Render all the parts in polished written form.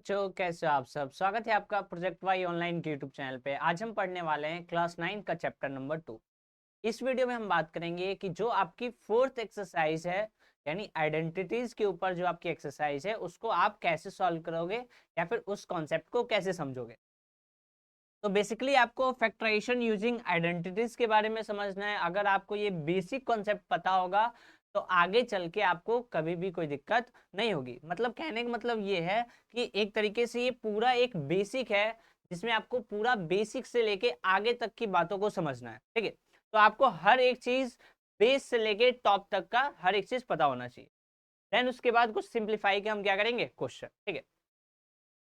बच्चों, कैसे हो आप सब। स्वागत है आपका प्रोजेक्ट वाई ऑनलाइन के यूट्यूब चैनल पे। आज हम पढ़ने वाले हैं क्लास 9 का चैप्टर नंबर 2। इस वीडियो में हम बात करेंगे कि जो आपकी फोर्थ एक्सरसाइज है, यानी आइडेंटिटीज के ऊपर जो आपकी एक्सरसाइज है, उसको आप कैसे सॉल्व करोगे या फिर उस कॉन्सेप्ट को कैसे समझोगे। तो बेसिकली आपको फैक्टराइजेशन यूजिंग आइडेंटिटीज के बारे में समझना है। अगर आपको ये बेसिक कॉन्सेप्ट पता होगा तो आगे चल के आपको कभी भी कोई दिक्कत नहीं होगी। मतलब कहने का मतलब ये है कि एक तरीके से ये पूरा एक बेसिक है, जिसमें आपको पूरा बेसिक से लेके आगे तक की बातों को समझना है। ठीक है, तो आपको हर एक चीज बेस से लेके टॉप तक का हर एक चीज पता होना चाहिए। देन उसके बाद कुछ सिंप्लीफाई के हम क्या करेंगे, क्वेश्चन। ठीक है,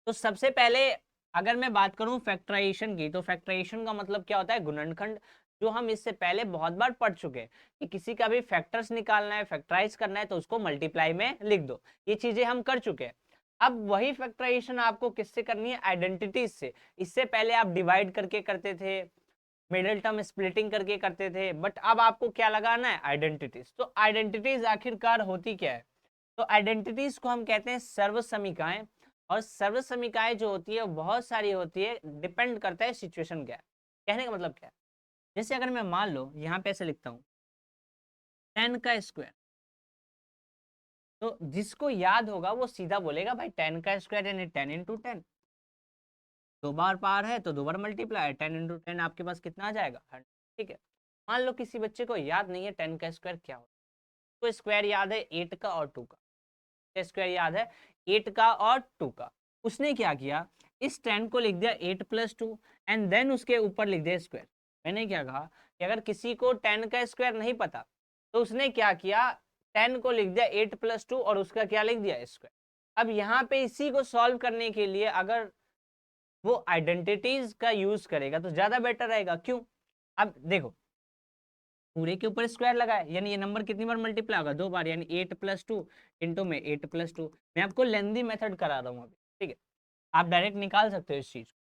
तो सबसे पहले अगर मैं बात करूं फैक्टराइजेशन की, तो फैक्टराइजेशन का मतलब क्या होता है, गुणनखंड। जो हम इससे पहले बहुत बार पढ़ चुके हैं कि किसी का भी फैक्टर्स निकालना है, फैक्टराइज करना है, तो उसको मल्टीप्लाई में लिख दो। ये चीजें हम कर चुके हैं। अब वही फैक्टराइजेशन आपको किससे करनी है, आइडेंटिटीज से। इससे पहले आप डिवाइड करके करते थे, मिडिल टर्म स्प्लिटिंग करके करते थे, बट अब आपको क्या लगाना है, आइडेंटिटीज। तो आइडेंटिटीज आखिरकार होती क्या है, तो आइडेंटिटीज को हम कहते हैं सर्वसमीकाएं। और सर्वसमीकाएं जो होती है बहुत सारी होती है, डिपेंड करता है सिचुएशन क्या है। कहने का मतलब क्या है, जैसे अगर मैं मान लो यहाँ पे ऐसे लिखता हूँ 10 का स्क्वायर, तो जिसको याद होगा वो सीधा बोलेगा भाई 10 का स्क्वायर यानी 10 इंटू 10। दो बार पार है तो दो बार मल्टीप्लाई, 10 इंटू 10 आपके पास कितना आ जाएगा, 100। ठीक है, मान लो किसी बच्चे को याद नहीं है 10 का स्क्वायर क्या होता है, तो स्क्वायर याद है 8 का और 2 का। स्क्वायर याद है 8 का और 2 का। उसने क्या किया, इस 10 को लिख दिया 8 प्लस 2 एंड देन उसके ऊपर लिख दिया स्क्वायर। मैंने क्या कहा कि अगर किसी को 10 का स्क्वायर नहीं पता तो उसने क्या किया, 10 को लिख दिया 8 प्लस 2 और उसका क्या लिख दिया, स्क्वायर। अब यहाँ पे इसी को सॉल्व करने के लिए अगर वो आइडेंटिटीज का यूज करेगा तो ज्यादा बेटर रहेगा। क्यों, अब देखो पूरे के ऊपर स्क्वायर लगाए यानी ये नंबर कितनी बार मल्टीप्लाई होगा, दो बार, यानी 8 प्लस 2 इंटू में 8 प्लस 2। मैं आपको लेंदी मेथड करा रहा हूँ अभी। ठीक है, आप डायरेक्ट निकाल सकते हो इस चीज को।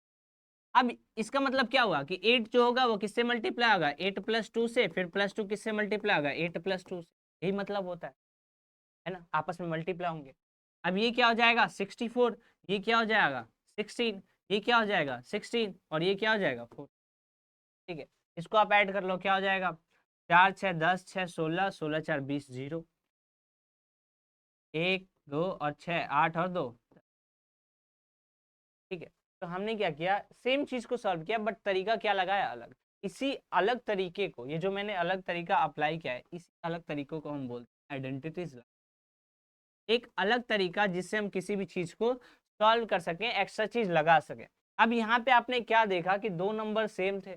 अब इसका मतलब क्या हुआ कि 8 जो होगा वो किससे मल्टीप्लाई होगा, 8 प्लस 2 से, फिर प्लस 2 किससे मल्टीप्लाई होगा, 8 प्लस 2 से। यही मतलब होता है ना, आपस में मल्टीप्लाई होंगे। अब ये क्या हो जाएगा 64, ये क्या हो जाएगा 16, ये क्या हो जाएगा 16 और ये क्या हो जाएगा 4। ठीक है, इसको आप ऐड कर लो, क्या हो जाएगा 4 6 10 6 16, 16 4 20, 0, 1 2 और 6 8 और 2। ठीक है, तो हमने क्या किया, सेम चीज को सॉल्व किया बट तरीका क्या लगाया, अलग। इसी अलग तरीके को, ये जो मैंने अलग तरीका अप्लाई किया है, इस अलग तरीकों को हम बोलते हैं आइडेंटिटीज। एक अलग तरीका जिससे हम किसी भी चीज को सॉल्व कर सकें, एक्स्ट्रा चीज लगा सकें। अब यहाँ पे आपने क्या देखा कि दो नंबर सेम थे,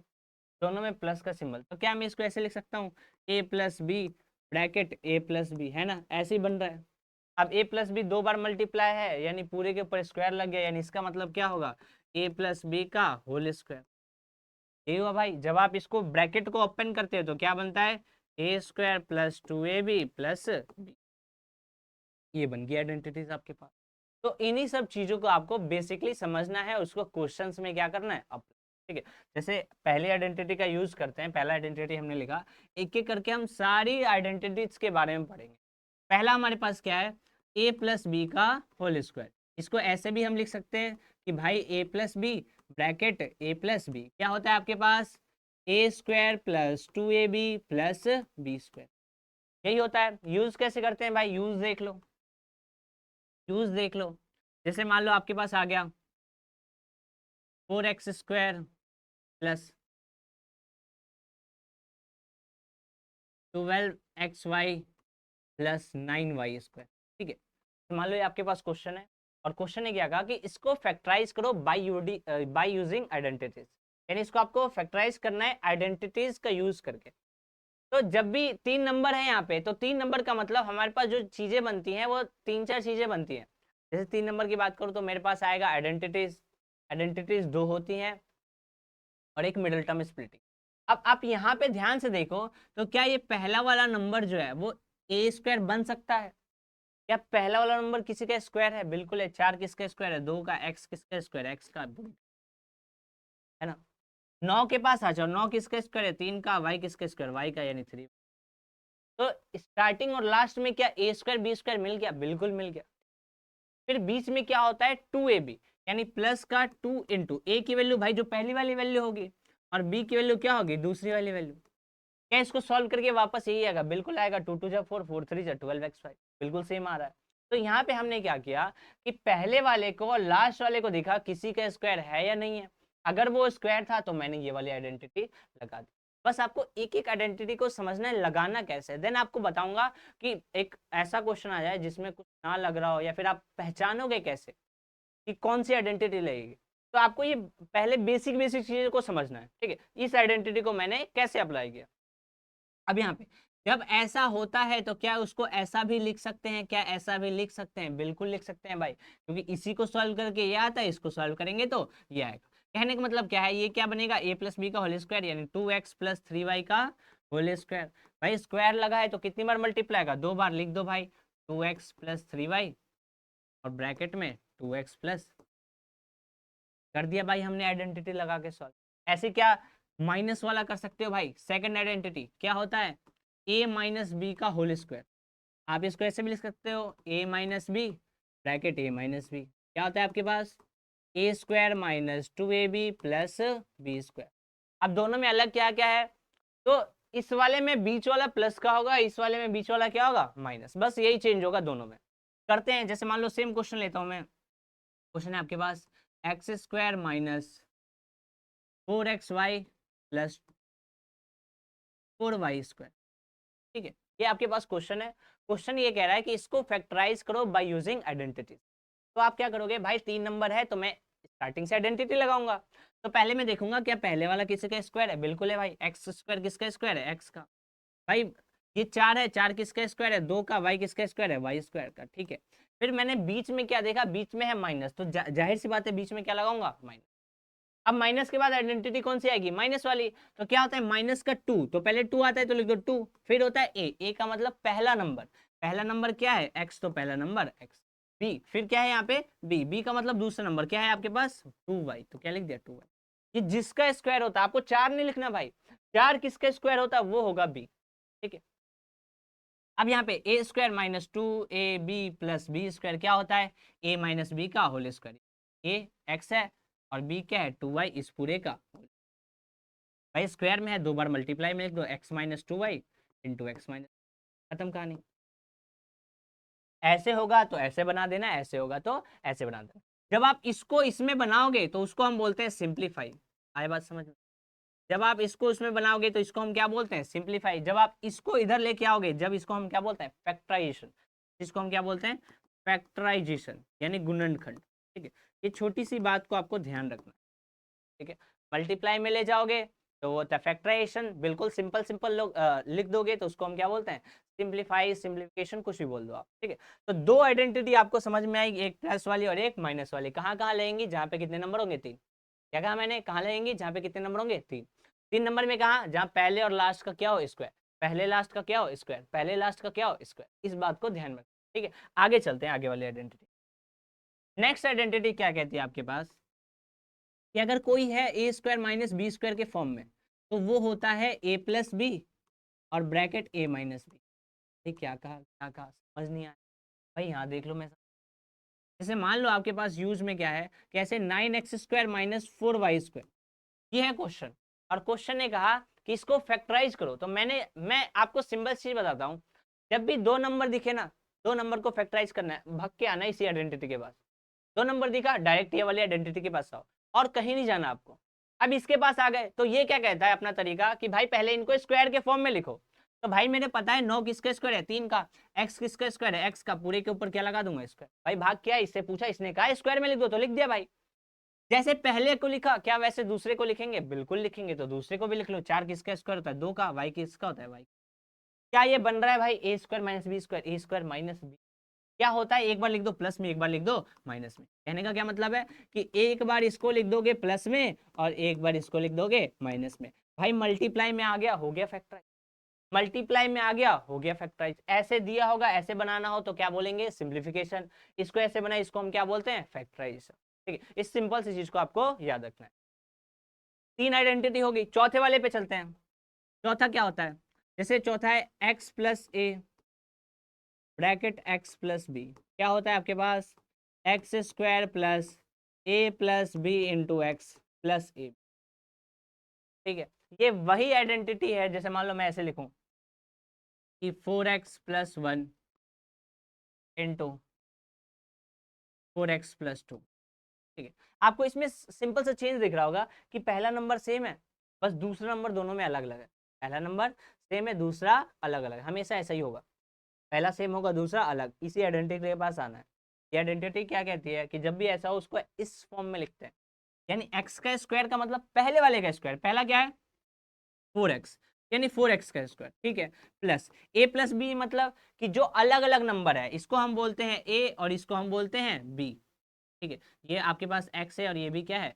दोनों में प्लस का सिंबल, तो क्या मैं इसको ऐसे लिख सकता हूँ, ए plus b bracket a plus B, है ना, ऐसे ही बन रहा है। अब ए प्लस बी दो बार मल्टीप्लाई है यानी पूरे के ऊपर स्क्वायर लग गया, यानी इसका मतलब क्या होगा, ए प्लस बी का होल स्क्वायर। ये हुआ भाई। जब आप इसको ब्रैकेट को ओपन करते हो तो क्या बनता है, a square plus 2ab plus b. ये बन गई आइडेंटिटीज आपके पास। तो इन्हीं सब चीजों को आपको बेसिकली समझना है, उसको क्वेश्चंस में क्या करना है अब। ठीक है, जैसे पहले आइडेंटिटी का यूज करते हैं, पहला आइडेंटिटी हमने लिखा, एक एक करके हम सारी आइडेंटिटीज के बारे में पढ़ेंगे। पहला हमारे पास क्या है, ए प्लस बी का होल स्क्वायर। इसको ऐसे भी हम लिख सकते हैं कि भाई a plus b bracket a plus b क्या होता है आपके पास, a square plus 2ab plus B square. यही होता है। यूज कैसे करते हैं भाई, यूज देख लो, यूज देख लो। जैसे मान लो आपके पास आ गया 4x² plus 12xy plus 9y²। ठीक है, तो मान लो ये आपके पास क्वेश्चन है, और क्वेश्चन ने क्या कहा कि इसको फैक्टराइज करो बाय यूजिंग आइडेंटिटीज, यानी इसको आपको फैक्टराइज करना है आइडेंटिटीज का यूज करके। तो जब भी तीन नंबर है यहाँ पे, तो तीन नंबर का मतलब हमारे पास जो चीजें बनती हैं वो तीन चार चीजें बनती हैं। जैसे तीन नंबर की बात करूँ तो मेरे पास आएगा आइडेंटिटीज, आइडेंटिटीज दो होती हैं और एक मिडिल टर्म स्प्लिटिंग। अब आप यहाँ पे ध्यान से देखो, तो क्या ये पहला वाला नंबर जो है वो ए स्क्वायर बन सकता है, क्या पहला वाला नंबर किसी का स्क्वायर है, बिल्कुल है। चार किसका स्क्वायर है, दो का। एक्स किसका स्क्वायर है, एक्स का, है ना। नौ के पास आ जाओ, नौ किसका स्क्वायर है, तीन का। वाई किसका स्क्वायर, वाई का, यानी 3। तो स्टार्टिंग और लास्ट में क्या ए स्क्वायर बी स्क्वायर मिल गया, बिल्कुल मिल गया। फिर बीच में क्या होता है 2ab, यानी प्लस का 2 इंटू ए की वैल्यू भाई जो पहली वाली वैल्यू होगी, और बी की वैल्यू क्या होगी दूसरी वाली वैल्यू। क्या इसको सॉल्व करके वापस यही आएगा, बिल्कुल आएगा, 2 2 जा 4, 4 3 जा 12x5, बिल्कुल सेम आ रहा है। तो यहाँ पे हमने क्या किया कि पहले वाले को और लास्ट वाले को देखा किसी का स्क्वायर है या नहीं है, अगर वो स्क्वायर था तो मैंने ये वाली आइडेंटिटी लगा दी। बस आपको एक एक आइडेंटिटी को समझना है, लगाना कैसे, देन आपको बताऊंगा कि एक ऐसा क्वेश्चन आ जाए जिसमें कुछ ना लग रहा हो, या फिर आप पहचानोगे कैसे कि कौन सी आइडेंटिटी लगेगी। तो आपको ये पहले बेसिक बेसिक चीजों को समझना है, ठीक है। इस आइडेंटिटी को मैंने कैसे अप्लाई किया। अब यहाँ पे जब ऐसा होता है तो क्या उसको ऐसा भी लिख सकते हैं, क्या ऐसा भी लिख सकते हैं, बिल्कुल लिख सकते हैं भाई, क्योंकि इसी को सॉल्व करके ये आता है, इसको सॉल्व करेंगे तो ये आएगा। कहने का मतलब क्या है, ये क्या बनेगा a प्लस बी का होल स्क्वायर, यानी 2x प्लस 3y का होल स्क्वायर। भाई स्क्वायर लगा है तो कितनी बार मल्टीप्लाई का, 2 बार लिख दो भाई, 2x प्लस 3y और ब्रैकेट में 2x प्लस, कर दिया भाई हमने आइडेंटिटी लगा के सॉल्व। ऐसे क्या माइनस वाला कर सकते हो भाई, सेकंड आइडेंटिटी क्या होता है, a माइनस बी का होल स्क्वायर। आप इसको ऐसे भी लिख सकते हो, a minus B bracket a minus B, क्या होता है आपके पास a square minus 2ab plus B square. अब दोनों में अलग क्या क्या है, तो इस वाले में बीच वाला प्लस का होगा, इस वाले में बीच वाला क्या होगा माइनस, बस यही चेंज होगा दोनों में। करते हैं, जैसे मान लो सेम क्वेश्चन लेता हूं मैं, क्वेश्चन है आपके पास x square minus 4xy plus 4y square, ठीक है। ये आपके पास क्वेश्चन है, क्वेश्चन ये कह रहा है कि इसको फैक्टराइज करो बाय यूजिंग आइडेंटिटी। तो आप क्या करोगे भाई, 3 नंबर है तो मैं स्टार्टिंग से आइडेंटिटी लगाऊंगा। तो पहले मैं देखूंगा क्या पहले वाला किसी का स्क्वायर है, बिल्कुल है भाई, एक्स स्क्वायर किसका स्क्वायर है, एक्स का। भाई ये 4 है, 4 किसका स्क्वायर है, 2 का, वाई किसका स्क्वायर है, वाई स्क्वायर का, ठीक है। फिर मैंने बीच में क्या देखा, बीच में है माइनस, तो जाहिर सी बात है बीच में क्या लगाऊंगा माइनस। अब माइनस के बाद आइडेंटिटी कौन सी आएगी, माइनस वाली। तो क्या होता है माइनस का 2, तो पहले 2 आता है तो लिख दो 2, फिर होता है ए का मतलब पहला नंबर, पहला नंबर क्या है एक्स, तो पहला नंबर एक्स। बी फिर क्या है यहाँ पे बी का मतलब दूसरा नंबर क्या है आपके पास 2y, तो क्या लिख दिया 2y। ये जिसका स्क्वायर होता है, आपको 4 नहीं लिखना भाई, 4 किसका स्क्वायर होता है वो होगा बी, ठीक है। अब यहाँ पे a square minus 2ab plus B square क्या होता है a माइनस बी का होल स्क्वायर। ए एक्स है और बी क्या है 2y, इस पूरे का भाई स्क्वायर में है, 2 बार मल्टीप्लाई में लिख दो, x minus 2y into x minus, खत्म कहानी। ऐसे होगा तो ऐसे बना देना, ऐसे होगा तो ऐसे बना देना। जब आप इसको इसमें बनाओगे तो उसको हम बोलते हैं सिंप्लीफाई, आए बात समझ में। जब आप इसको इसमें बनाओगे तो इसको हम क्या बोलते हैं सिंप्लीफाई। जब आप इसको इधर लेके आओगे जब इसको हम क्या बोलते हैं फैक्टराइजेशन, इसको हम क्या बोलते हैं फैक्टराइजेशन, यानी गुणनखंड, ठीक है। ये छोटी सी बात को आपको ध्यान रखना, ठीक है। मल्टीप्लाई में ले जाओगे तो वो होता है फैक्टराइजेशन, बिल्कुल सिंपल सिंपल लोग लिख दोगे तो उसको हम क्या बोलते हैं सिंप्लीफाई, सिंप्लीफिकेशन, कुछ भी बोल दो आप, ठीक है। तो 2 आइडेंटिटी आपको समझ में आएगी, एक प्लस वाली और एक माइनस वाली। कहाँ कहाँ लेंगी, जहाँ पे कितने नंबर होंगे 3, क्या कहा मैंने, कहाँ लेंगी जहाँ पे कितने नंबर होंगे 3। 3 नंबर में कहा जहाँ पहले और लास्ट का क्या हो स्क्वायर, पहले लास्ट का क्या हो स्क्वायर, पहले लास्ट का क्या हो स्क्वायर, इस बात को ध्यान में, ठीक है। आगे चलते हैं, आगे वाली आइडेंटिटी। नेक्स्ट आइडेंटिटी क्या कहती है आपके पास कि अगर कोई है a square minus B square के फॉर्म में, तो वो होता है ए प्लस बी और ब्रैकेट ए माइनस बी। क्या कहा, क्या कहा, समझ नहीं आया भाई, यहाँ देख लो। मैं जैसे मान लो आपके पास यूज में क्या है, कैसे 9x square minus 4y square, ये है क्वेश्चन, और क्वेश्चन ने कहा कि इसको फैक्टराइज करो। तो मैं आपको सिंपल चीज बताता हूँ, जब भी 2 नंबर दिखे ना, 2 नंबर को फैक्टराइज करना है, भग के आना इसी आइडेंटिटी के पास। 2 नंबर दिखा डायरेक्ट ये वाली आइडेंटिटी के पास आओ, और कहीं नहीं जाना आपको। अब इसके पास आ गए तो ये क्या कहता है अपना तरीका कि भाई पहले इनको स्क्वायर के फॉर्म में लिखो। तो भाई मेरे पता है 9 किसका स्क्वायर है 3 का, x किसका स्क्वायर है x का, पूरे के ऊपर क्या लगा दूंगा स्क्वायर। भाई भाग क्या, इससे पूछा, इसने कहा स्क्वायर में लिख दो तो लिख दिया भाई। जैसे पहले को लिखा, क्या वैसे दूसरे को लिखेंगे, बिल्कुल लिखेंगे। तो दूसरे को भी लिख लो, 4 किसका स्क्वायर होता है 2 का, y किसका होता है y। क्या ये बन रहा है भाई a square minus B square, A square minus B. क्या होता है, एक बार लिख दो प्लस में, एक बार लिख दो माइनस में। कहने का क्या मतलब है कि एक बार इसको लिख दोगे प्लस में और एक बार इसको लिख दोगे माइनस में। भाई मल्टीप्लाई में आ गया, हो गया फैक्टराइज, मल्टीप्लाई में आ गया, हो गया फैक्टराइज। ऐसे दिया होगा, ऐसे बनाना हो तो क्या बोलेंगे सिंप्लीफिकेशन, इसको ऐसे बनाए, इसको हम क्या बोलते हैं फैक्टराइजेशन, ठीक है। इस सिंपल सी चीज को आपको याद रखना है। 3 आइडेंटिटी होगी, चौथे वाले पे चलते हैं। चौथा क्या होता है, जैसे चौथा है x plus a bracket x plus b, क्या होता है आपके पास x square plus a plus B into x plus a. ठीक है, ये वही आइडेंटिटी है, जैसे मान लो मैं ऐसे लिखूं कि 4x plus 1 into 4x plus 2। ठीक है, आपको इसमें सिंपल सा चेंज दिख रहा होगा कि पहला नंबर सेम है, बस दूसरा नंबर दोनों में अलग अलग है। पहला नंबर सेम है, दूसरा अलग अलग है, हमेशा ऐसा ही होगा, पहला सेम होगा दूसरा अलग। इसी आइडेंटिटी के पास आना है। ये आइडेंटिटी क्या कहती है कि जब भी ऐसा हो उसको इस फॉर्म में लिखते हैं, यानी एक्स का स्क्वायर का मतलब पहले वाले का स्क्वायर, पहला क्या है 4x, यानी 4x का स्क्वायर। ठीक है, प्लस a प्लस बी, मतलब कि जो अलग अलग नंबर है इसको हम बोलते हैं a और इसको हम बोलते हैं b। ठीक है, ये आपके पास x है और ये भी क्या है,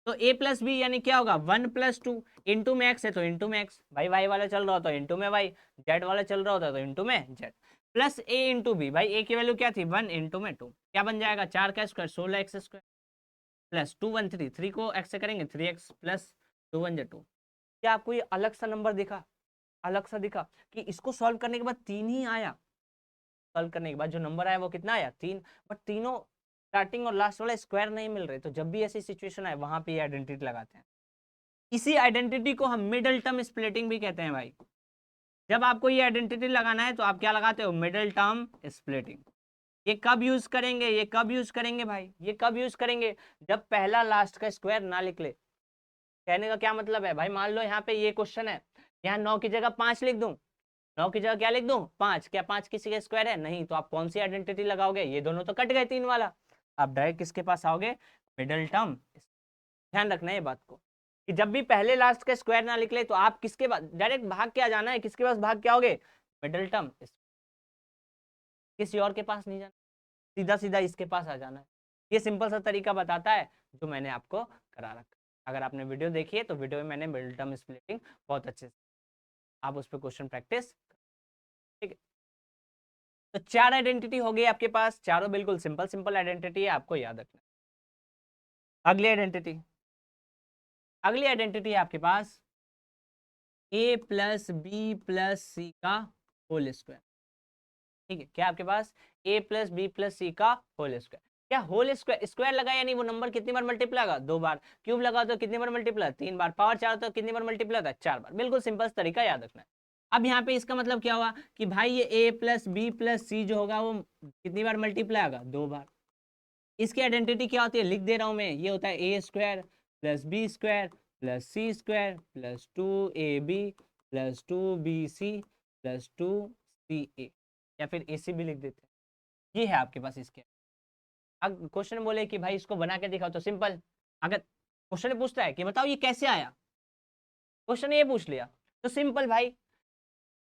तो a प्लस बी यानी क्या होगा 1 प्लस 2, इंटू में x है तो इंटू में x, भाई y वाला चल रहा होता है इंटू में y, z वाला चल रहा होता है तो इंटू में z, plus a into B, भाई a की वैल्यू क्या थी 1, इंटू में 2, क्या बन जाएगा 4 का स्क्वायर 16x स्क्वायर, प्लस 2 1 3, 3 को x से करेंगे 3x प्लस 2 1 2। क्या आपको ये अलग सा नंबर दिखा, अलग सा दिखा कि इसको सॉल्व करने के बाद 3 ही आया, सॉल्व करने के बाद जो नंबर आया वो कितना आया 3, बट तीनों स्टार्टिंग और लास्ट वाला स्क्वायर नहीं मिल रहे, तो जब भी ऐसी सिचुएशन आए वहां पे ये आइडेंटिटी लगाते हैं। इसी आइडेंटिटी को हम मिडिल टर्म स्प्लिटिंग भी कहते हैं भाई। जब आपको ये आइडेंटिटी लगाना है तो आप क्या लगाते हो, मिडिल टर्म स्प्लिटिंग। ये कब यूज करेंगे, ये कब यूज करेंगे भाई, ये कब यूज करेंगे, जब पहला लास्ट का स्क्वायर ना निकले। कहने का क्या मतलब है भाई, मान लो यहाँ पे ये क्वेश्चन है, यहाँ 9 की जगह 5 लिख दूं, 9 की जगह क्या लिख दूं 5, क्या 5 किसी का स्क्वायर है नहीं, तो आप कौन सी आइडेंटिटी लगाओगे, ये दोनों तो कट गए 3 वाला, आप डायरेक्ट किसके पास आओगे, मिडिल टर्म। ध्यान रखना है ये बात को कि जब भी पहले लास्ट का स्क्वायर ना निकले तो आप किसके पास डायरेक्ट भाग के आ जाना है, किसके पास भाग के आओगे, मिडिल टर्म, किसी और के पास नहीं जाना, सीधा सीधा इसके पास आ जाना है। ये सिंपल सा तरीका बताता है जो मैंने आपको करा रखा। अगर आपने वीडियो देखी है तो वीडियो में मैंने मिडिल टर्म स्प्लिटिंग बहुत अच्छे से, आप उस पर क्वेश्चन प्रैक्टिस। ठीक है, तो 4 आइडेंटिटी हो गई आपके पास, चारों बिल्कुल सिंपल सिंपल आइडेंटिटी है, आपको याद रखना। अगली आइडेंटिटी, अगली आइडेंटिटी है आपके पास a प्लस बी प्लस सी का होल स्क्वायर। ठीक है, क्या आपके पास a प्लस बी प्लस सी का होल स्क्वायर, क्या होल स्क्वायर, स्क्वायर लगा यानी वो नंबर कितनी बार मल्टीप्लाई होगा 2 बार, क्यूब लगा तो कितनी बार मल्टीप्लाई 3 बार, पावर 4 तो कितनी बार मल्टीप्लाई होता है 4 बार, बिल्कुल सिंपल तरीका याद रखना है। अब यहाँ पे इसका मतलब क्या हुआ कि भाई ये a प्लस बी प्लस सी जो होगा वो कितनी बार मल्टीप्लाई होगा 2 बार। इसकी आइडेंटिटी क्या होती है लिख दे रहा हूं मैं, ये होता है a square plus B square plus c square plus 2ab plus 2bc plus 2ca, या फिर ac भी लिख देते हैं। ये है आपके पास इसके। अब क्वेश्चन बोले कि भाई इसको बना के दिखाओ, तो सिंपल, अगर क्वेश्चन पूछता है कि बताओ ये कैसे आया, क्वेश्चन ये पूछ लिया तो सिंपल भाई,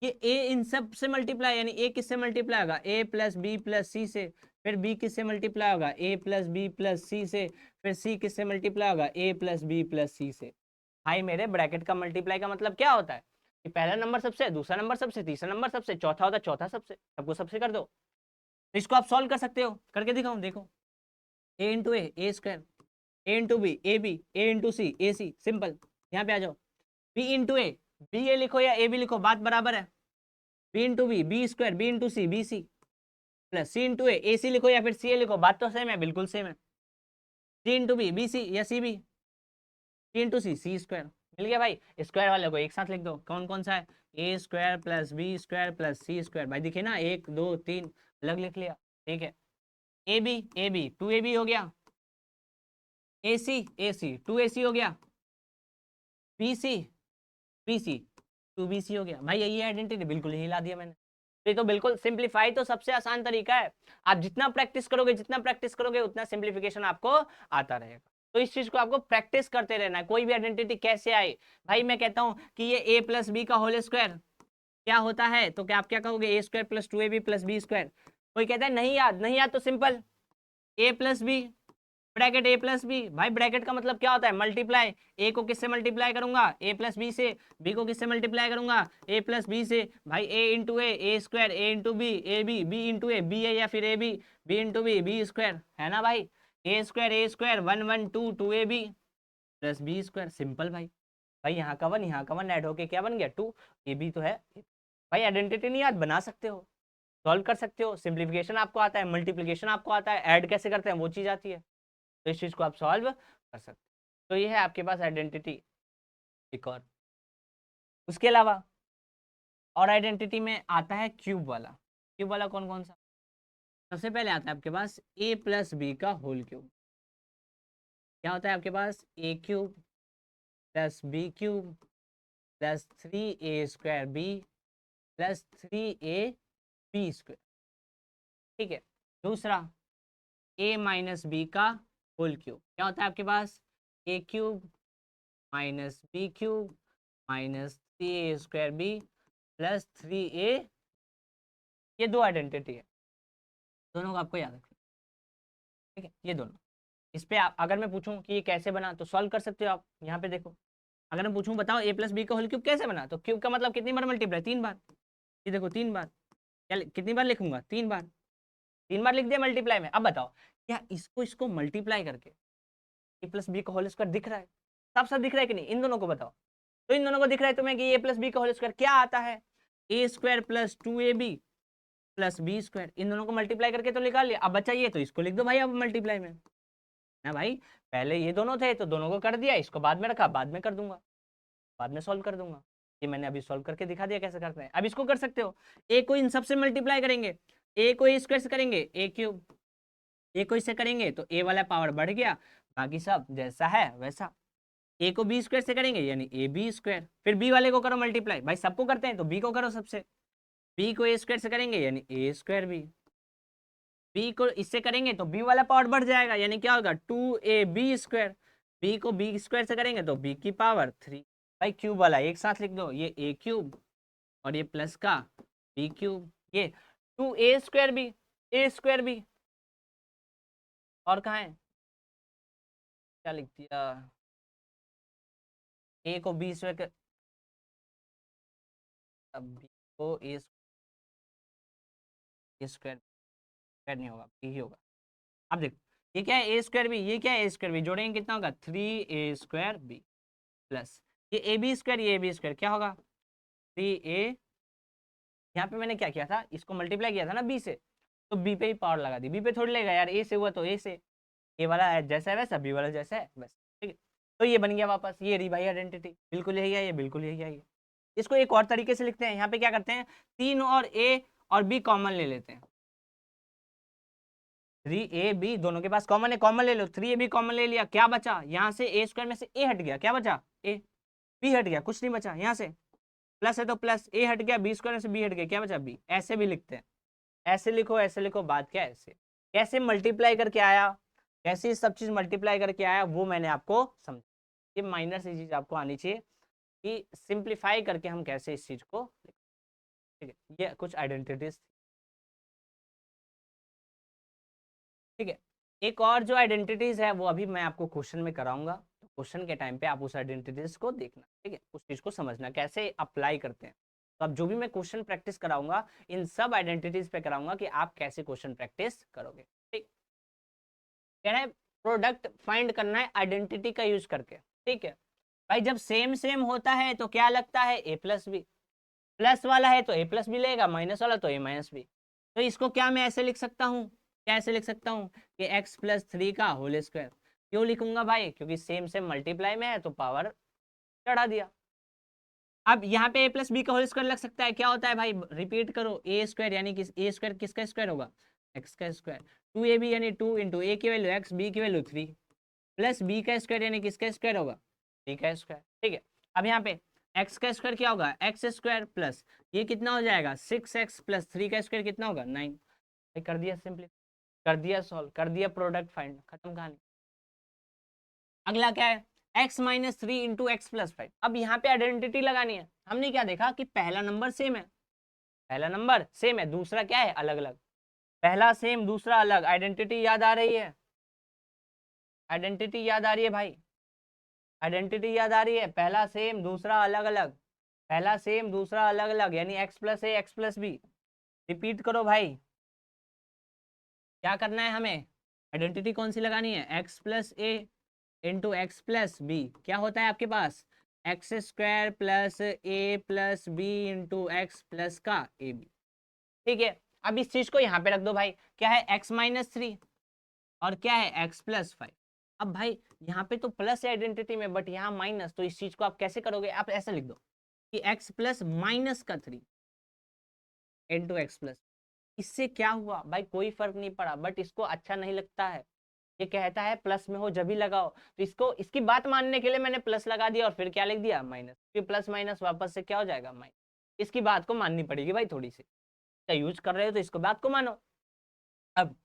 ये a इन सब से मल्टीप्लाई, यानी a किससे मल्टीप्लाई होगा a प्लस बी प्लस सी से, फिर b किससे मल्टीप्लाई होगा a प्लस बी प्लस सी से, फिर c किससे मल्टीप्लाई होगा a प्लस बी प्लस सी से। भाई मेरे ब्रैकेट का मल्टीप्लाई का मतलब क्या होता है कि पहला नंबर सबसे, दूसरा नंबर सबसे, तीसरा नंबर सबसे, चौथा होता है चौथा सबसे, सबको सबसे कर दो। तो इसको आप सॉल्व कर सकते हो, करके दिखाऊं, देखो a into A square, a into b a b, a into c a c, simple. यहाँ पे आ जाओ, b into a, b a लिखो या ए बी लिखो, बात बराबर है। B into b square, b into c c, plus c into a c लिखो या फिर सी ए लिखो, बात तो सेम है, बिल्कुल सेम है। सी इंटू बी सी या सी बी, सी इंटू सी स्क्वायर, मिल गया भाई। स्क्वायर वाले को एक साथ लिख दो, कौन कौन सा है, a square plus B square plus c square, भाई दिखे ना 1 2 3 अलग लिख लिया। ठीक है, ए बी 2ab हो गया, ए सी 2ac हो गया, बी सी 2bc हो गया। भाई यही आइडेंटिटी बिल्कुल ही ला दिया मैंने। तो ये तो बिल्कुल सिंप्लीफाई, तो सबसे आसान तरीका है, आप जितना प्रैक्टिस करोगे जितना प्रैक्टिस करोगे उतना सिंप्लीफिकेशन आपको आता रहेगा। तो इस चीज को आपको प्रैक्टिस करते रहना है, कोई भी आइडेंटिटी कैसे आए। भाई मैं कहता हूं कि ये a प्लस बी का होल स्क्वायर क्या होता है, तो क्या आप क्या कहोगे a square plus 2ab plus B square. कोई कहता है नहीं याद, नहीं याद तो simple a plus b bracket a plus b, भाई ब्रैकेट का मतलब क्या होता है मल्टीप्लाई, ए को किससे मल्टीप्लाई करूंगा ए प्लस बी से, बी को किससे मल्टीप्लाई करूंगा ए प्लस बी से, भाई a into A square, a into b a b into a b है या फिर a b into b square, है ना भाई। A square 1 1 2 2ab plus B square, simple भाई। भाई यहाँ का वन ऐड होके क्या बन गया 2, ए बी तो है भाई। आइडेंटिटी नहीं याद बना सकते हो, सॉल्व कर सकते हो, सिंप्लीफिकेशन आपको आता है, मल्टीप्लिकेशन आपको आता है, ऐड कैसे करते हैं वो चीज़ आती है, तो इस चीज़ को आप सॉल्व कर सकते हो। तो ये है आपके पास आइडेंटिटी। एक और उसके अलावा और आइडेंटिटी में आता है क्यूब वाला। क्यूब वाला कौन कौन सा? सबसे पहले आता है आपके पास a प्लस बी का होल क्यूब। क्या होता है आपके पास? A cube plus b cube plus 3a² b plus 3ab²। ठीक है। दूसरा a माइनस बी का होल क्यूब। क्या होता है आपके पास? A cube minus b cube minus 3a² b plus 3a। ये दो आइडेंटिटी है, दोनों को आपको याद रखना। ठीक है, ये दोनों। इस पे अगर मैं पूछूं कि ये कैसे बना तो सॉल्व कर सकते हो आप। यहाँ पे देखो, अगर मैं पूछूं बताओ a प्लस बी का होल क्यूब कैसे बना, तो क्यूब का मतलब कितनी बार मल्टीप्लाई? 3 बार। ये देखो 3 बार। क्या कितनी बार लिखूंगा? 3 बार। 3 बार लिख दिया मल्टीप्लाई में। अब बताओ क्या इसको इसको मल्टीप्लाई करके ए प्लस बी का होल स्क्वायर दिख रहा है? साफ साफ दिख रहा है कि नहीं? इन दोनों को बताओ। तो इन दोनों को दिख रहा है तुम्हें कि ए प्लस बी का होल स्क्वायर क्या आता है? a² plus 2ab plus b²। इन दोनों को मल्टीप्लाई करके तो निकाल लिया। अब बचा ये, तो इसको लिख दो भाई अब मल्टीप्लाई में। ना भाई, पहले ये दोनों थे तो दोनों को कर दिया, इसको बाद में रखा, बाद में कर दूंगा, बाद में सॉल्व कर दूंगा। ये मैंने अभी सॉल्व करके दिखा दिया कैसे करते हैं। अब इसको कर सकते हो, ए को इन सबसे मल्टीप्लाई करेंगे, ए को ए स्क्वायर से करेंगे ए क्यूब, ए को इससे करेंगे तो ए वाला पावर बढ़ गया, बाकी सब जैसा है वैसा। ए को बी स्क्वायर से करेंगे यानी ए बी स्क्वायर, फिर बी वाले को करो मल्टीप्लाई, भाई सबको करते हैं तो बी को करो सबसे, बी को ए स्क्वायर से करेंगे यानी ए स्क्वायर बी, बी को इससे करेंगे तो बी वाला पावर बढ़ जाएगा यानी क्या होगा 2ab²। बी को बी स्क्वायर से करेंगे तो बी की पावर 3। भाई क्यूब वाला एक साथ लिख दो, ये ए क्यूब और ये प्लस का बी क्यूब, ये 2a² बी, a²b। और कहाँ है? क्या लिख दिया? ए को बी स्क्वायर कर, अब बी को ए स्क्वायर नहीं होगा, बी ही होगा। अब देखो ये क्या है? a²b, ये क्या है? a²b जोड़ेंगे कितना होगा? 3a²b प्लस ये ab², ये ab², क्या होगा? 3a। यहाँ पे मैंने क्या किया था? इसको मल्टीप्लाई किया था ना b से, तो b पे ही पावर लगा दी। b पे थोड़ी लेगा यार, a से हुआ तो a से, ए वाला जैसा है वैसा, बी वाला जैसा है वैसा। ठीक है, तो ये बन गया वापस, ये रही भाई आइडेंटिटी। बिल्कुल यही है, ये बिल्कुल यही है। इसको एक और तरीके से लिखते हैं। यहाँ पे क्या करते हैं? 3 और a और b कॉमन ले लेते हैं। 3ab दोनों के पास कॉमन है, कॉमन ले लो। 3ab कॉमन ले लिया, क्या बचा? यहाँ से a² में से a हट गया, क्या बचा? a। b हट गया, कुछ नहीं बचा। यहाँ से प्लस है तो प्लस, a हट गया, b² में से b हट गया, क्या बचा? b। ऐसे भी लिखते हैं, ऐसे लिखो ऐसे लिखो, बात क्या है? ऐसे कैसे मल्टीप्लाई करके आया, कैसे सब चीज मल्टीप्लाई करके आया वो मैंने आपको समझा। ये माइनर सी चीज आपको आनी चाहिए कि सिंप्लीफाई करके हम कैसे इस चीज को। ठीक है, ये कुछ आइडेंटिटीज। ठीक है, एक और जो आइडेंटिटीज है वो अभी मैं आपको क्वेश्चन में कराऊंगा, तो क्वेश्चन के टाइम पे आप उस आइडेंटिटीज को देखना। ठीक है, उस चीज को समझना कैसे अप्लाई करते हैं। तो अब जो भी मैं क्वेश्चन प्रैक्टिस कराऊंगा इन सब आइडेंटिटीज पे कराऊंगा कि आप कैसे क्वेश्चन प्रैक्टिस करोगे। ठीक, कह रहा है प्रोडक्ट फाइंड करना है आइडेंटिटी का यूज करके। ठीक है भाई, जब सेम सेम होता है तो क्या लगता है? A plus B. प्लस वाला है तो ए प्लस बी लेगा, माइनस वाला तो ए माइनस बी। तो इसको क्या मैं ऐसे लिख सकता हूँ? क्या ऐसे लिख सकता हूँ कि x+3 का होल स्क्वायर। क्यों लिखूंगा भाई? क्योंकि सेम सेम मल्टीप्लाई में है तो पावर चढ़ा दिया। अब यहाँ पे a प्लस बी का होल स्क्वायर लग सकता है, क्या होता है भाई? रिपीट करो, a² यानी कि a² किसका स्क्वायर होगा? x का स्क्वायर। 2ab यानी 2 इंटू ए की वैल्यू x, b की वैल्यू 3 प्लस b का स्क्वायर यानी किसका स्क्वायर होगा? b का स्क्वायर। ठीक है, अब यहाँ पे x का स्क्वायर क्या होगा? x² प्लस ये कितना हो जाएगा? 6x प्लस 3 का स्क्वायर कितना होगा? 9। कर दिया सिंपली, कर दिया सॉल्व, कर दिया प्रोडक्ट फाइंड, खत्म कहानी। अगला क्या है? x minus 3 into x plus 5। अब यहाँ पे आइडेंटिटी लगानी है। हमने क्या देखा कि पहला नंबर सेम है, पहला नंबर सेम है, दूसरा क्या है? अलग अलग। पहला सेम दूसरा अलग, आइडेंटिटी याद आ रही है? आइडेंटिटी याद आ रही है भाई? आइडेंटिटी याद आ रही है? पहला सेम दूसरा अलग अलग, पहला सेम दूसरा अलग अलग यानी x प्लस ए एक्स प्लस बी। रिपीट करो भाई, क्या करना है हमें? आइडेंटिटी कौन सी लगानी है? x plus a into x plus b. क्या होता है आपके पास? x² plus a plus B into x plus का ए बी। ठीक है, अब इस चीज को यहाँ पे रख दो भाई, क्या है x माइनस 3 और क्या है x प्लस 5। अब भाई यहाँ पे तो प्लस है आइडेंटिटी में, बट यहाँ माइनस, तो इस चीज को आप कैसे करोगे, आप ऐसा लिख दो कि x प्लस माइनस का 3 इंटू एक्स प्लस। इससे क्या हुआ भाई, कोई फर्क नहीं पड़ा, बट इसको अच्छा नहीं लगता है, ये कहता है प्लस में हो जब भी लगाओ, तो इसको इसकी बात मानने के लिए मैंने प्लस लगा दिया और फिर क्या लिख दिया माइनस, फिर प्लस माइनस वापस से क्या हो जाएगा माइनस। इसकी बात को माननी पड़ेगी भाई थोड़ी सी, क्या यूज कर रहे हो तो इसको बात को मानो। अब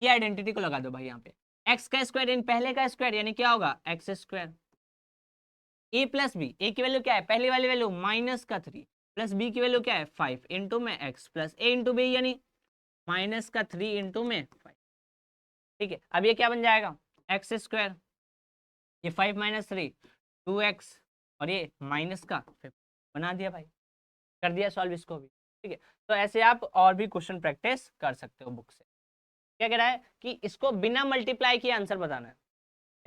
ये आइडेंटिटी को लगा दो भाई यहाँ पे, एक्स का स्क्वायर इन पहले का स्क्वायर यानी क्या होगा एक्स स्क्वायर, ए प्लस बी, ए की वैल्यू क्या है पहली वाली वैल्यू माइनस का 3 प्लस बी की वैल्यू क्या है 5 इंटू में x plus a into B यानी माइनस का 3 इंटू में 5। ठीक है, अब ये क्या बन जाएगा एक्स स्क्वायर, ये 5 माइनस 3 2x और ये माइनस का 5 बना दिया भाई, कर दिया सॉल्व इसको भी। ठीक है, तो ऐसे आप और भी क्वेश्चन प्रैक्टिस कर सकते हो बुक से। क्या कह रहा है कि इसको बिना मल्टीप्लाई किए आंसर बताना है,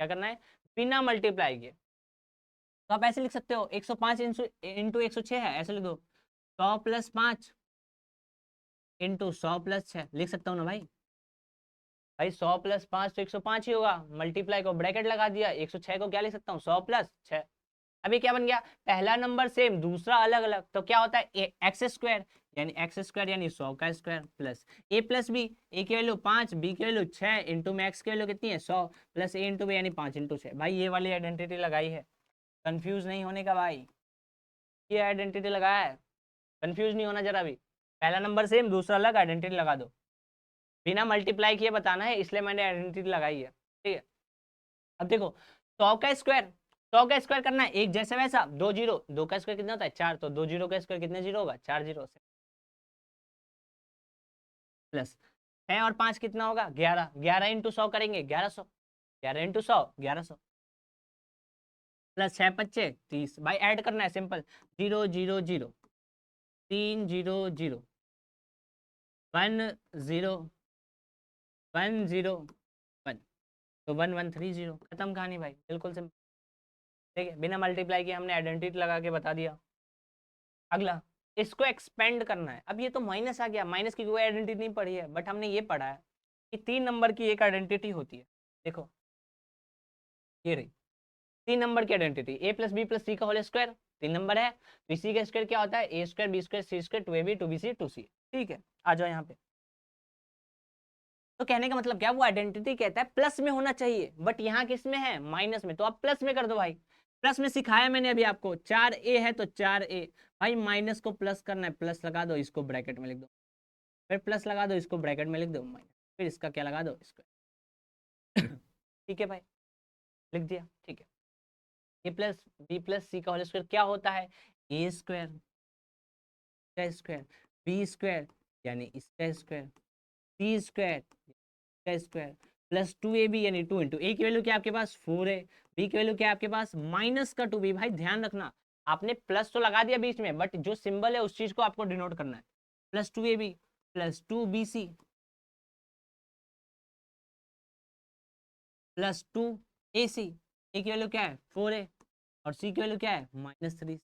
क्या करना है बिना मल्टीप्लाई किए, तो आप ऐसे लिख सकते हो 105 इंटू 106 है, ऐसे लिख दो 100 प्लस 5 इंटू 100 प्लस 6, लिख सकता हूँ ना भाई, भाई 100 प्लस 5 तो 105 ही होगा, मल्टीप्लाई को ब्रैकेट लगा दिया, 106 को क्या लिख सकता हूँ 100 प्लस 6। अभी क्या बन गया, पहला नंबर सेम दूसरा अलग अलग, तो क्या होता है एक्स स्क्वायर यानी 100 का square plus a plus B, ए की वैल्यू 5 बी की वैल्यू 6 इंटू में एक्स की वैल्यू कितनी है 100 प्लस ए इंटू बी यानी 5 इंटू 6। भाई ये वाली आइडेंटिटी लगाई है, कंफ्यूज नहीं होने का भाई, ये आइडेंटिटी लगाया है, कंफ्यूज नहीं होना जरा भी, पहला नंबर सेम दूसरा अलग, आइडेंटिटी लगा दो, बिना मल्टीप्लाई किए बताना है इसलिए मैंने आइडेंटिटी लगाई है। ठीक है, अब देखो 100 का स्क्वायर करना है एक जैसे वैसा, 2 जीरो, 2 का स्क्वायर कितना होता है 4, तो 2 जीरो का स्क्वायर कितने जीरो होगा 4 जीरो से, प्लस 6 और 5 कितना होगा 11, 11 इंटू 100 करेंगे 1100, 11 इंटू 100 1100 प्लस 6 पच्चे 30, भाई ऐड करना है सिंपल, 0 0 0 3 0 0 1 0 1 0 1, तो 1 1 3 0, खत्म कहानी भाई, बिल्कुल सिंपल। ठीक है, बिना मल्टीप्लाई किए हमने आइडेंटिटी लगा के बता दिया। अगला, इसको एक्सपेंड करना है, अब ये तो माइनस आ गया, माइनस की कोई आइडेंटिटी नहीं पढ़ी है, बट हमने ये पढ़ा है कि 3 नंबर की एक आइडेंटिटी होती है, देखो ये रही 3 नंबर की आइडेंटिटी, ए प्लस बी प्लस सी का होल स्क्वायर 3 नंबर है, तो इसी का स्क्वायर क्या होता है a square B square C square 2ab 2bc 2c। ठीक है, आ जाओ यहाँ पे, तो कहने का मतलब क्या, वो आइडेंटिटी कहता है प्लस में होना चाहिए, बट यहाँ किस में है माइनस में, तो आप प्लस में कर दो भाई, प्लस में सिखाया मैंने अभी आपको, 4a है तो 4a, भाई माइनस को प्लस करना है, प्लस लगा दो इसको ब्रैकेट में लिख दो, फिर प्लस लगा दो इसको ब्रैकेट में लिख दो माइनस, फिर इसका क्या लगा दो स्क्वायर। ठीक है भाई, लिख दिया। ठीक है, ए प्लस बी प्लस सी का होल स्क्वायर क्या होता है ए स्क्वायर का स्क्वायर बी स्क्वायर यानी इसका स्क्वायर सी स्क्वायर का स्क्वायर प्लस 2ab यानी 2 इंटू ए की वैल्यू क्या आपके पास 4 है, बी की वैल्यू क्या आपके पास माइनस का 2b। भाई ध्यान रखना, आपने प्लस तो लगा दिया बीच में, बट जो सिंबल है उस चीज को आपको डिनोट करना है, plus 2ab plus 2bc plus 2ac, ए की वैल्यू क्या है 4a और सी की वैल्यू क्या है -3।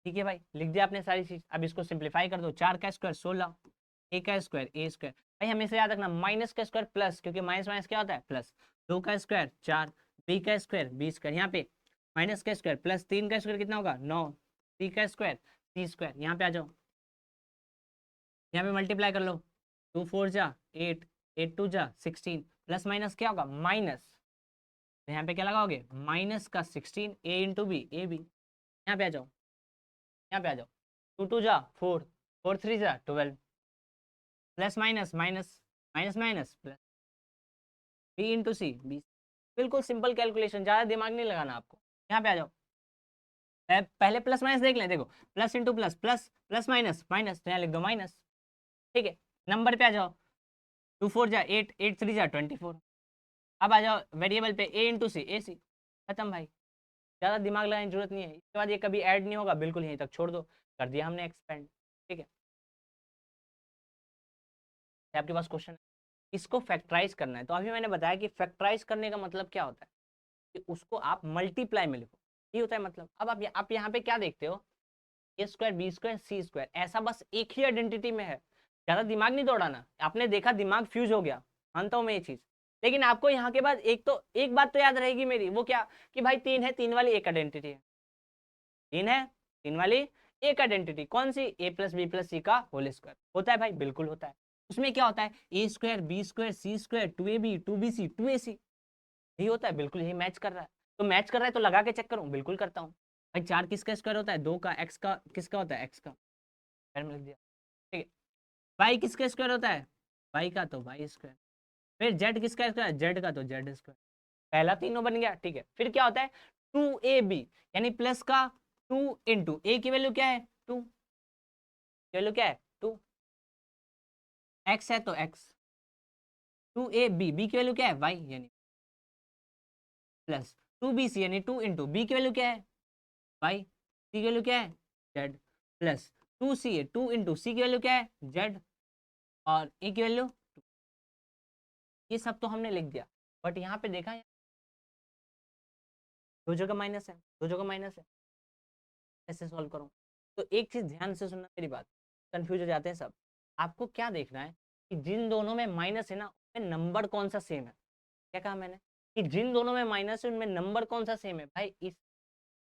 ठीक है भाई, लिख दिया आपने सारी चीज, अब इसको सिंप्लीफाई कर दो, 4 का स्क्वायर 16, ए का स्क्वायर ए स्क्वायर, भाई हमेशा याद रखना माइनस का स्क्वायर प्लस, क्योंकि माइनस माइनस क्या होता है प्लस, 2 का स्क्वायर 4 बी का स्क्वायर बी स्क्वायर, यहाँ पे माइनस का स्क्वायर प्लस 3 का स्क्वायर कितना होगा 9 सी का स्क्वायर सी स्क्वायर, यहाँ पे आ जाओ, यहाँ पे मल्टीप्लाई कर लो, 2 4 जा 8 8 2 जा 16, प्लस माइनस क्या होगा माइनस, तो यहाँ पे क्या लगाओगे माइनस का 16 ए इंटू बी ए बी, यहाँ पे आ जाओ, यहाँ पे आ जाओ, 2 2 जा 4 4 3 जा 12, plus minus minus minus minus plus B into C B, बिल्कुल सिंपल कैलकुलेशन, ज़्यादा दिमाग नहीं लगाना आपको। यहाँ पे आ जाओ, पहले प्लस माइनस देख लें, देखो plus into plus plus plus minus minus, तो यहाँ लिख दो माइनस। ठीक है, नंबर पे आ जाओ, 2 4 जा 8 8 3 जा 24, अब आ जाओ वेरिएबल पे ए इंटू सी ए सी, खत्म भाई, ज़्यादा दिमाग लगाने की जरूरत नहीं है, इसके बाद ये कभी ऐड नहीं होगा, बिल्कुल यहीं तक छोड़ दो, कर दिया हमने एक्सपेंड। ठीक है, आपके पास क्वेश्चन है, इसको फैक्टराइज करना है, तो अभी मैंने बताया कि फैक्टराइज करने का मतलब क्या होता है कि उसको आप मल्टीप्लाई में लिखो, ये होता है मतलब। अब आप यहाँ पे क्या देखते हो ए square B square C square, ऐसा बस एक ही आइडेंटिटी में है, ज्यादा दिमाग नहीं दौड़ाना। आपने देखा दिमाग फ्यूज हो गया, मानता हूं मैं ये चीज, लेकिन आपको यहाँ के बाद एक बात तो याद रहेगी मेरी, वो क्या कि भाई 3 है, 3 वाली एक आइडेंटिटी है, 3 है, 3 वाली एक आइडेंटिटी, कौन सी, ए प्लस बी प्लस सी का होल स्क्वायर। होता है भाई, बिल्कुल होता है। उसमें क्या होता है, a square B square C square 2ab 2bc 2ac, यही होता है, बिल्कुल यही मैच कर रहा है। तो मैच कर रहा है तो लगा के चेक करूं, बिल्कुल करता हूँ भाई। 4 किसका स्क्वायर होता है, 2 का, एक्स का किसका होता है, एक्स का, स्क्वायर में लिख दिया, ठीक है। वाई किसका स्क्वायर होता है, वाई का, तो वाई स्क्वायर। फिर जेड किसका स्क्वायर, जेड का, तो जेड स्क्वायर। पहला तीनों बन गया, ठीक है। फिर क्या होता है, 2ab यानी प्लस का 2 इंटू ए की वैल्यू क्या है 2, वैल्यू क्या है 2, एक्स है तो एक्स, 2ab, बी की वैल्यू क्या है वाई यानी प्लस 2bc यानी 2 इंटू बी की वैल्यू क्या है वाई, सी की वैल्यू क्या है जेड, प्लस 2c, 2 इंटू सी की वैल्यू क्या है जेड, और ए की वैल्यू, ये सब तो हमने लिख दिया। बट यहाँ पे देखा है दो जगह माइनस है, दो जगह माइनस है, कैसे सॉल्व करूँ। तो एक चीज ध्यान से सुनना मेरी बात, कंफ्यूज हो जाते हैं सब। आपको क्या देखना है कि जिन दोनों में माइनस है ना, उनमें नंबर कौन सा सेम है। क्या कहा मैंने, कि जिन दोनों में माइनस है उनमें नंबर कौन सा सेम है भाई, इस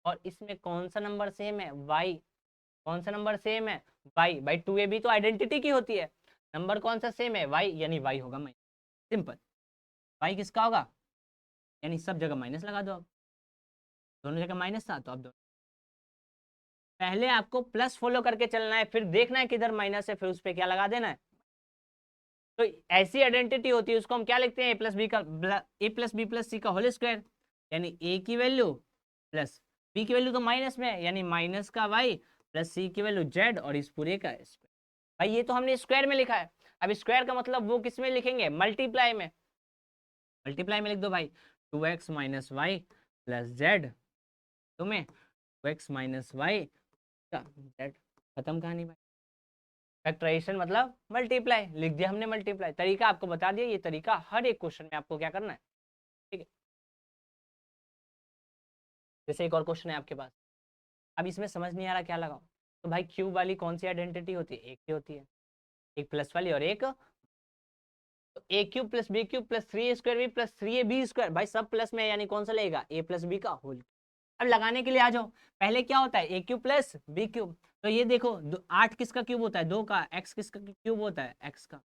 और इसमें कौन सा नंबर सेम है वाई, कौन सा नंबर सेम है वाई, भाई 2ab तो आइडेंटिटी की होती है, नंबर कौन सा सेम है वाई, यानी वाई होगा माइनस, सिंपल। वाई किसका होगा, यानी सब जगह माइनस लगा दो, अब दोनों जगह माइनस था तो अब पहले आपको प्लस फॉलो करके चलना है, फिर देखना है किधर माइनस है, फिर उस पर क्या लगा देना है। तो ऐसी आइडेंटिटी होती है, उसको हम क्या लिखते हैं, ए प्लस बी का, ए प्लस बी प्लस सी का होल स्क्वायर, यानी ए की वैल्यू प्लस बी की वैल्यू तो माइनस में है, यानी माइनस का वाई प्लस सी की वैल्यू जेड, और इस पूरे का स्क्वायर। भाई ये तो हमने स्क्वायर में लिखा है, अब स्क्वायर का मतलब वो किस में लिखेंगे, मल्टीप्लाई में, मल्टीप्लाई में लिख दो भाई, 2x minus Y plus Z, तुम्हें 2x माइनस वाई का जेड, खत्म कहानी भाई। फैक्टराइजेशन मतलब मल्टीप्लाई, लिख दिया हमने मल्टीप्लाई, तरीका आपको बता दिया, ये तरीका हर एक क्वेश्चन में आपको क्या करना है, ठीक है। जैसे एक और क्वेश्चन है आपके पास, अब इसमें समझ नहीं आ रहा क्या लगाओ, तो भाई क्यूब वाली कौन सी आइडेंटिटी होती है, एक ही होती है, एक प्लस वाली और एक, तो a cube plus b cube plus 3a² b plus 3ab², भाई सब प्लस में, यानी कौन सा लगेगा, ए प्लस बी का होल। अब लगाने के लिए आ जाओ, पहले क्या होता है ए क्यूब प्लस बी क्यूब, तो ये देखो 8 किसका क्यूब होता है 2 का, एक्स किसका क्यूब होता है एक्स का,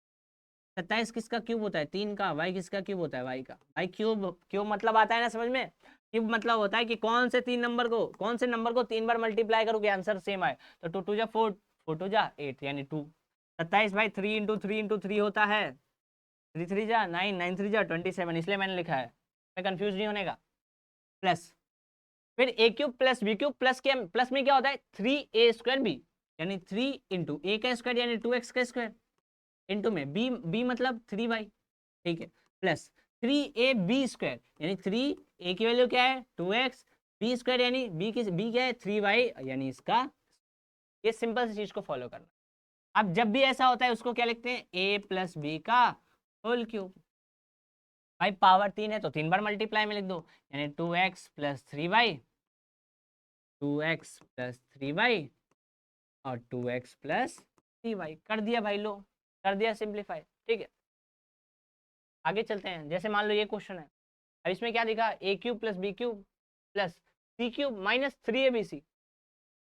27 किसका क्यूब होता है 3 का, वाई किसका क्यूब होता है वाई का। भाई क्यूब क्यूब मतलब आता है ना समझ में, क्यूब मतलब होता है कि कौन से 3 नंबर को, कौन से नंबर को 3 बार मल्टीप्लाई करोगे आंसर सेम आए, तो 2 2 जा 4, 4 2 जा 8 यानी 2, 27 भाई 3 इंटू 3 इंटू 3 होता है, 3 3 जा 9, 9 3 जा 27, इसलिए मैंने लिखा है, मैं कंफ्यूज नहीं होने का। प्लस फिर a cube plus b cube plus के, प्लस में क्या होता है 3a² बी, यानी 3 इंटू ए का स्क्वायर यानी 2x का स्क्वायर, इंटू में बी, बी मतलब 3y, ठीक है, प्लस 3ab² यानी 3 ए की वैल्यू क्या है 2x, b² यानी बी क्या है 3y, यानी इसका, ये सिंपल सी चीज को फॉलो करना। अब जब भी ऐसा होता है उसको क्या लिखते हैं, a प्लस बी का होल क्यूब। भाई पावर 3 है तो 3 बार मल्टीप्लाई में लिख दो, यानी 2x plus 3y, 2x plus 3y और 2x प्लस 3y, कर दिया भाई, लो कर दिया सिंप्लीफाई, ठीक है। आगे चलते हैं, जैसे मान लो ये क्वेश्चन है, अब इसमें क्या दिखा, a cube plus b cube plus c cube minus 3abc,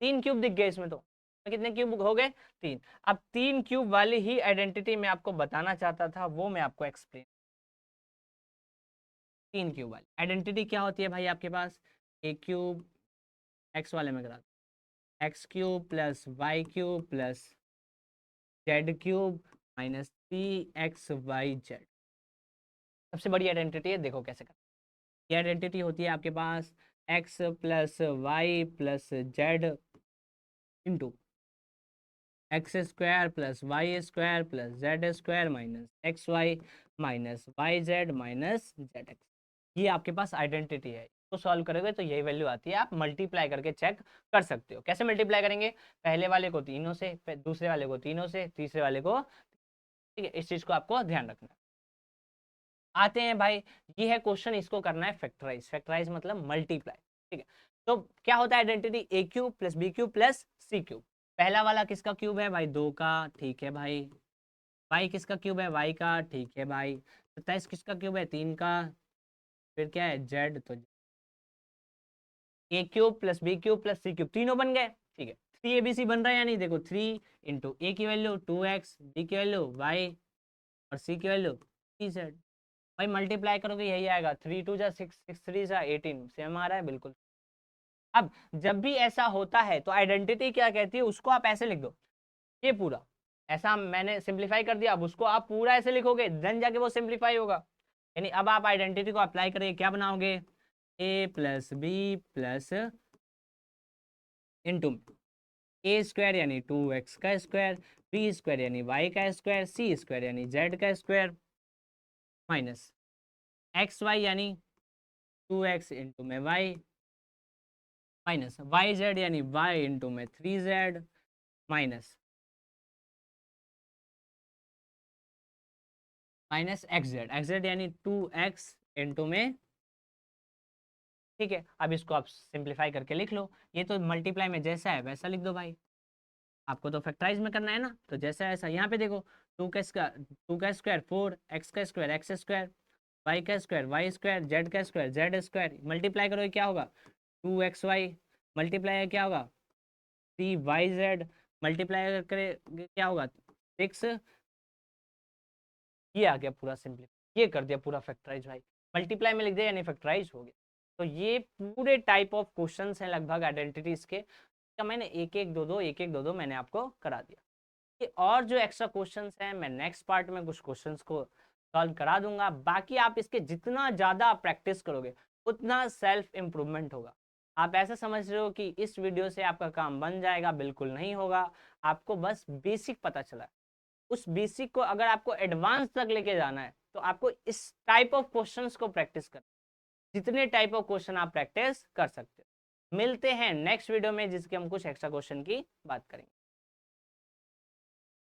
3 cube दिख गए इसमें, तो कितने क्यूब हो गए 3। अब 3 क्यूब वाली ही आइडेंटिटी मैं आपको बताना चाहता था, वो मैं आपको एक्सप्लेन, 3 क्यूब वाली आइडेंटिटी क्या होती है भाई आपके पास, ए क्यूब, एक्स वाले में करा, X cube plus Y cube plus Z cube minus 3xyz, सबसे बड़ी आइडेंटिटी है, देखो कैसे करना। ये आइडेंटिटी होती है आपके पास x plus Y plus Z into X square plus Y square plus Z square minus X Y minus Y Z minus Z X, ये आपके पास आइडेंटिटी है। इसको सॉल्व करोगे तो यही वैल्यू आती है, आप मल्टीप्लाई करके चेक कर सकते हो। कैसे मल्टीप्लाई करेंगे, पहले वाले को तीनों से, फिर दूसरे वाले को तीनों से, तीसरे वाले को, ठीक है, इस चीज को आपको ध्यान रखना है। आते हैं भाई, ये है क्वेश्चन, इसको करना है फैक्टराइज, फैक्टराइज मतलब मल्टीप्लाई, ठीक है। तो क्या होता है identity, a cube plus b cube plus c cube, पहला वाला किसका क्यूब है भाई 2 का, ठीक है भाई, y किसका क्यूब है, y का, ठीक है भाई। 27 किसका क्यूब है, 3 का, फिर क्या है z, तो a cube plus b cube plus c cube, तीनों बन गए, ठीक है। 3abc बन रहा है या नहीं, देखो 3 इंटू a की वैल्यू 2x, b की वैल्यू y और c की वैल्यू 3z। भाई मल्टीप्लाई करोगे यही आएगा, 3 2 जा 6, 6 3 जा 18, सेम आ रहा है बिल्कुल। अब जब भी ऐसा होता है तो आइडेंटिटी क्या कहती है, उसको आप ऐसे लिख दो, ये पूरा ऐसा मैंने सिंप्लीफाई कर दिया, अब उसको आप पूरा ऐसे लिखोगे देन जाके वो सिंप्लीफाई होगा। यानी अब आप आइडेंटिटी को अप्लाई करेंगे, क्या बनाओगे, a plus B plus into A square यानी 2x का स्क्वायर, बी स्क्वायर यानी y का स्क्वायर, सी स्क्वायर यानी z का स्क्वायर, माइनस एक्स वाई यानी 2x इंटू में y, माइनस वाई जेड यानी y इंटू में 3z, माइनस एक्स जेड यानी 2x इंटू में, ठीक है। अब इसको आप सिंप्लीफाई करके लिख लो, ये तो मल्टीप्लाई में जैसा है वैसा लिख दो भाई, आपको तो फैक्टराइज में करना है ना, तो जैसा है ऐसा। यहाँ पे देखो 2 का स्क्वायर 4, एक्स का स्क्वायर एक्स स्क्वायर, वाई का स्क्वायर वाई स्क्वायर, जेड का स्क्वायर जेड स्क्वायर, मल्टीप्लाई करोगे क्या होगा, 2xy, मल्टीप्लाई क्या होगा 3yz, मल्टीप्लाई करेंगे क्या होगा 6, ये आ गया पूरा सिंपली, ये कर दिया पूरा फैक्टराइज भाई, मल्टीप्लाई में लिख दिया यानी फैक्टराइज हो गया। तो ये पूरे टाइप ऑफ क्वेश्चंस हैं लगभग आइडेंटिटीज के, क्या मैंने एक एक दो मैंने आपको करा दिया। ये और जो एक्स्ट्रा क्वेश्चंस हैं मैं नेक्स्ट पार्ट में कुछ क्वेश्चंस को सॉल्व करा दूंगा। बाकी आप इसके जितना ज़्यादा आप प्रैक्टिस करोगे उतना सेल्फ इम्प्रूवमेंट होगा। आप ऐसा समझ रहे हो कि इस वीडियो से आपका काम बन जाएगा, बिल्कुल नहीं होगा। आपको बस बेसिक पता चला है, उस बेसिक को अगर आपको एडवांस तक लेके जाना है तो आपको इस टाइप ऑफ क्वेश्चंस को प्रैक्टिस करना, जितने टाइप ऑफ क्वेश्चन आप प्रैक्टिस कर सकते हो। मिलते हैं नेक्स्ट वीडियो में जिसके हम कुछ एक्स्ट्रा क्वेश्चन की बात करेंगे।